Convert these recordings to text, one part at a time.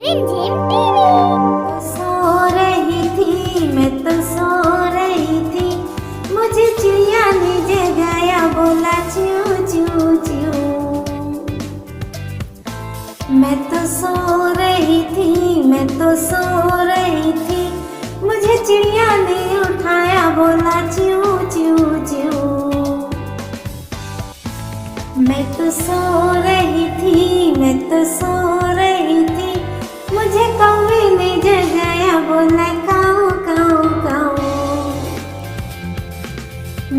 सो रही थी, मैं तो सो रही थी, मुझे चिड़िया ने जगाया, बोला च्यू च्यू च्यू। मैं तो सो रही थी, मैं तो सो रही थी, मुझे चिड़िया ने उठाया, बोला च्यू च्यू च्यू। मैं तो सो रही थी, मैं तो सो रही थी, मुझे कौवे ने जगाया, बोला काऊ काऊ काऊ।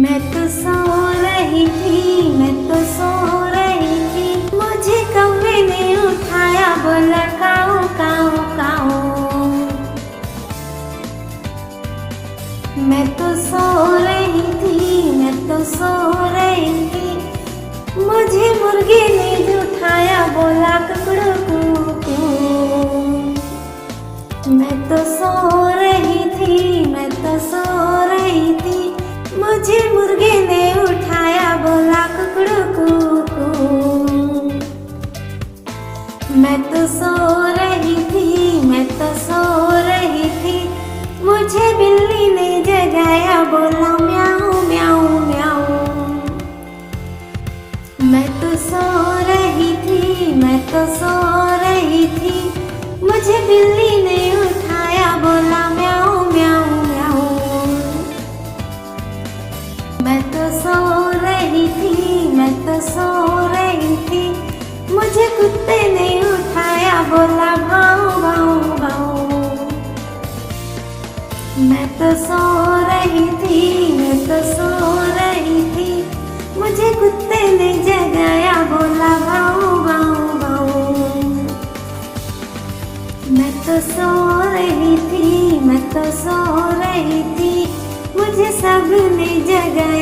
मैं तो सो रही थी, मैं तो सो रही थी, मुझे कौवे ने उठाया, बोला काऊ काऊ काऊ। मैं तो सो रही थी, मैं तो सो रही थी, मुझे मुर्गे ने उठाया, बोला कुकड़ू कू कू। मैं तो सो रही थी, मैं तो सो रही थी, मुझे मुर्गे ने उठाया, बोला कुकड़ू कू कू। मैं तो सो रही थी, मैं तो सो रही थी, मुझे बिल्ली ने जगाया, बोला म्याऊ म्याऊ म्याऊ। मैं तो सो रही थी, मैं तो सो रही थी, मुझे बिल्ली ने उठाया, बोला म्याऊ म्याऊ म्याऊ। मैं तो सो रही थी, मैं तो सो रही थी, मुझे कुत्ते ने उठाया, बोला भाऊ भाऊ भाऊ। मैं तो सो रही थी, मैं तो सो रही थी, मुझे कुत्ते ने जगाया, बोला भाऊ भाऊ भाऊ। मैं तो सो रही थी, मैं तो सो रही थी, मुझे सबने जगाया।